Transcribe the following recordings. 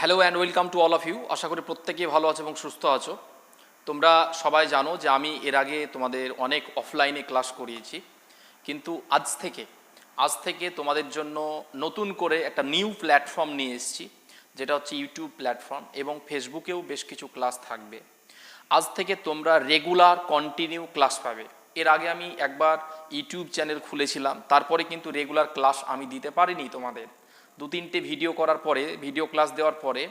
Hello and welcome to all of you. আশা করি প্রত্যেকেই ভালো আছো এবং সুস্থ আছো। তোমরা সবাই জানো যে আমি এর আগে তোমাদের অনেক অফলাইনে ক্লাস করিয়েছি, কিন্তু আজ থেকে তোমাদের জন্য নতুন করে একটা নিউ প্ল্যাটফর্ম নিয়ে এসেছি, যেটা হচ্ছে ইউটিউব প্ল্যাটফর্ম, এবং ফেসবুকেও বেশ কিছু ক্লাস থাকবে। আজ থেকে তোমরা রেগুলার কন্টিনিউ ক্লাস পাবে। এর আগে আমি একবার ইউটিউব চ্যানেল খুলেছিলাম, তারপরে কিন্তু রেগুলার ক্লাস আমি দিতে পারিনি তোমাদের। দু তিনটে ভিডিও করার পরে, ভিডিও ক্লাস দেওয়ার পরে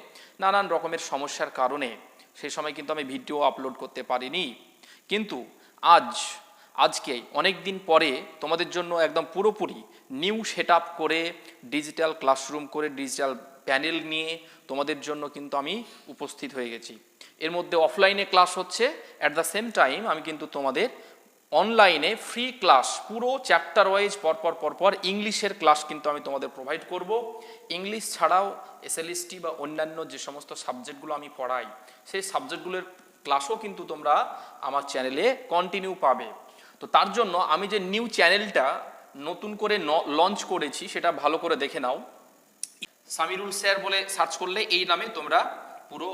নানান রকমের সমস্যার কারণে সেই সময় কিন্তু আমি ভিডিও আপলোড করতে পারিনি। কিন্তু আজকে অনেক দিন পরে তোমাদের জন্য একদম পুরোপুরি নিউ সেট আপ করে, ডিজিটাল ক্লাসরুম করে, ডিজিটাল প্যানেল নিয়ে তোমাদের জন্য কিন্তু আমি উপস্থিত হয়ে গেছি। এর মধ্যে অফলাইনে ক্লাস হচ্ছে, অ্যাট দ্য সেম টাইম আমি কিন্তু তোমাদের অনলাইনে ফ্রি ক্লাস, পুরো চ্যাপ্টার ওয়াইজ পরপর ইংলিশের ক্লাস কিন্তু আমি তোমাদের প্রোভাইড করব। ইংলিশ ছাড়াও এসএলএসটি বা অন্যান্য যে সমস্ত সাবজেক্টগুলো আমি পড়াই, সেই সাবজেক্টগুলোর ক্লাসও কিন্তু তোমরা আমার চ্যানেলে কন্টিনিউ পাবে। তো তার জন্য আমি যে নিউ চ্যানেলটা নতুন করে লঞ্চ করেছি, সেটা ভালো করে দেখে নাও। সামিরুল স্যার বলে সার্চ করলে এই নামে তোমরা পুরো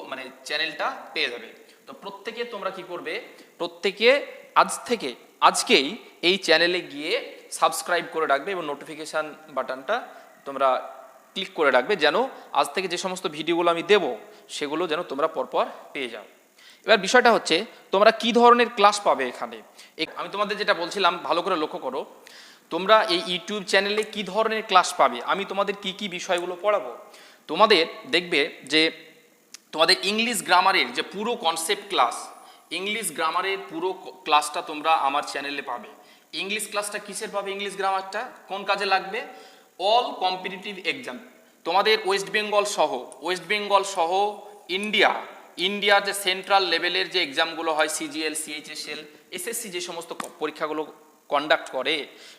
চ্যানেলটা পেয়ে যাবে। তো প্রত্যেকে তোমরা কি করবে, প্রত্যেকে আজকেই এই চ্যানেলে গিয়ে সাবস্ক্রাইব করে রাখবে এবং নোটিফিকেশান বাটনটা তোমরা ক্লিক করে রাখবে, যেন আজ থেকে যে সমস্ত ভিডিওগুলো আমি দেব সেগুলো যেন তোমরা পরপর পেয়ে যাও। এবার বিষয়টা হচ্ছে, তোমরা কি ধরনের ক্লাস পাবে এখানে। আমি তোমাদের যেটা বলছিলাম ভালো করে লক্ষ্য করো, তোমরা এই ইউটিউব চ্যানেলে কি ধরনের ক্লাস পাবে, আমি তোমাদের কি কি বিষয়গুলো পড়াবো। তোমাদের দেখবে যে তোমাদের ইংলিশ গ্রামারের যে পুরো কনসেপ্ট ক্লাস, ইংলিশ গ্রামারের পুরো ক্লাসটা তোমরা আমার চ্যানেলে পাবে। ইংলিশ ক্লাসটা কিসের পাবে, ইংলিশ গ্রামারটা কোন কাজে লাগবে, অল কম্পিটিটিভ এক্সাম, তোমাদের ওয়েস্ট বেঙ্গল সহ ইন্ডিয়ার যে সেন্ট্রাল লেভেলের যে এক্সামগুলো হয়, সিজিএল, সিএইচএসএল, এসএসসি যে সমস্ত পরীক্ষাগুলো কন্ডাক্ট করে,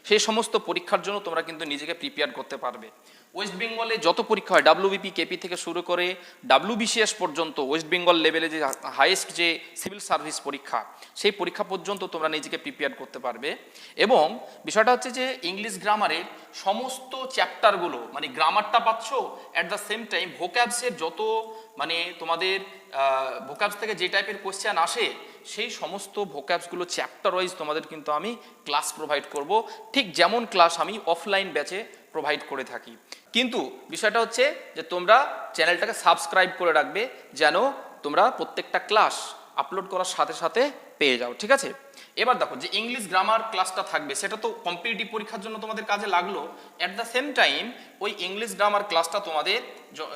সেই সমস্ত পরীক্ষার জন্য তোমরা কিন্তু নিজেকে প্রিপেয়ার করতে পারবে। ওয়েস্ট বেঙ্গলে যত পরীক্ষা হয়, ডাব্লিউবিপি, কেপি থেকে শুরু করে ডাব্লিউবিসিএস পর্যন্ত, ওয়েস্ট বেঙ্গল লেভেলে যে হাইয়েস্ট যে সিভিল সার্ভিস পরীক্ষা, সেই পরীক্ষা পর্যন্ত তোমরা নিজেকে প্রিপেয়ার করতে পারবে। এবং বিষয়টা হচ্ছে যে ইংলিশ গ্রামারের সমস্ত চ্যাপ্টারগুলো, গ্রামারটা পাচ্ছ, অ্যাট দ্য সেম টাইম ভোক্যাবসের যত তোমাদের ভোক্যাবস থেকে যে টাইপের কোয়েশ্চেন আসে, সেই সমস্ত ভোক্যাবসগুলো চ্যাপ্টার ওয়াইজ তোমাদের কিন্তু আমি ক্লাস প্রোভাইড করব, ঠিক যেমন ক্লাস আমি অফলাইন ব্যাচে প্রোভাইড করে থাকি। কিন্তু বিষয়টা হচ্ছে যে তোমরা চ্যানেলটাকে সাবস্ক্রাইব করে রাখবে, যেন তোমরা প্রত্যেকটা ক্লাস আপলোড করার সাথে সাথে পেয়ে যাও, ঠিক আছে। এবার দেখো, যে ইংলিশ গ্রামার ক্লাসটা থাকবে, সেটা তো কম্পিটিটিভ পরীক্ষার জন্য তোমাদের কাজে লাগলো। অ্যাট দ্য সেম টাইম ওই ইংলিশ গ্রামার ক্লাসটা তোমাদের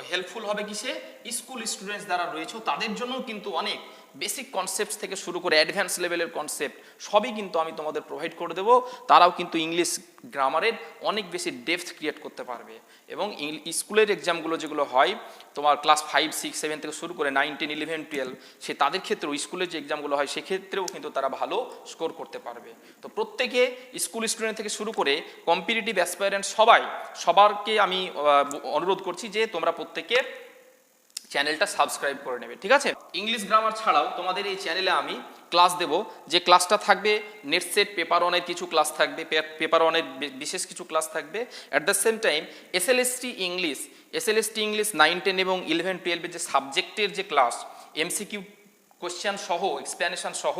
হেল্পফুল হবে কিসে, স্কুল স্টুডেন্টস যারা রয়েছে তাদের জন্য কিন্তু অনেক বেসিক কনসেপ্ট থেকে শুরু করে অ্যাডভান্স লেভেলের কনসেপ্ট সবই কিন্তু আমি তোমাদের প্রোভাইড করে দেবো। তারাও কিন্তু ইংলিশ গ্রামারের অনেক বেশি ডেপথ ক্রিয়েট করতে পারবে। এবং স্কুলের এক্সামগুলো যেগুলো হয় তোমার ক্লাস 5, 6, 7 থেকে শুরু করে 9, 10, 11, 12, সে তাদের ক্ষেত্রেও স্কুলের যে এক্সামগুলো হয় সেক্ষেত্রেও কিন্তু তারা ভালো স্কোর করতে পারবে। তো প্রত্যেকে স্কুল স্টুডেন্ট থেকে শুরু করে কম্পিটিটিভ অ্যাসপায়ারেন্ট সবারকে আমি অনুরোধ করছি যে তোমরা প্রত্যেকে চ্যানেলটা সাবস্ক্রাইব করে নেবে, ঠিক আছে। ইংলিশ গ্রামার ছাড়াও তোমাদের এই চ্যানেলে আমি ক্লাস দেব, যে ক্লাসটা থাকবে নেটসেট পেপার ওয়ানের কিছু ক্লাস থাকবে, পেপার ওয়ানের বিশেষ কিছু ক্লাস থাকবে। At the same time SLST English 9, 10 এবং 11, 12 যে সাবজেক্টের যে ক্লাস, এমসিকিউ কোয়েশ্চেন সহ, এক্সপ্লেনেশন সহ,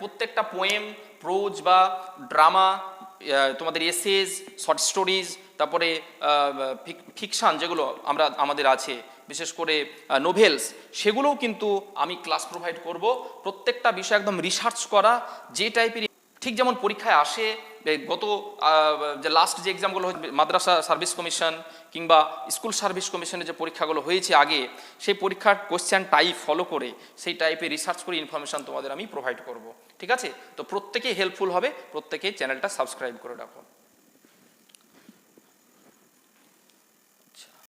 প্রত্যেকটা পোয়েম, প্রোজ বা ড্রামা, তোমাদের এসেজ, শর্ট স্টোরিজ, তারপরে ফিকশান যেগুলো আমাদের আছে, বিশেষ করে নোভেলস, সেগুলোও কিন্তু আমি ক্লাস প্রোভাইড করব। প্রত্যেকটা বিষয় একদম রিসার্চ করা, যে টাইপের ঠিক যেমন পরীক্ষায় আসে। গত যে লাস্ট যে এক্সামগুলো মাদ্রাসা সার্ভিস কমিশন কিংবা স্কুল সার্ভিস কমিশনের যে পরীক্ষাগুলো হয়েছে আগে, সেই পরীক্ষার কোয়েশ্চেন টাইপ ফলো করে সেই টাইপে রিসার্চ করে ইনফরমেশান তোমাদের আমি প্রোভাইড করব, ঠিক আছে। তো প্রত্যেকেই হেল্পফুল হবে, প্রত্যেকেই চ্যানেলটা সাবস্ক্রাইব করে রাখো।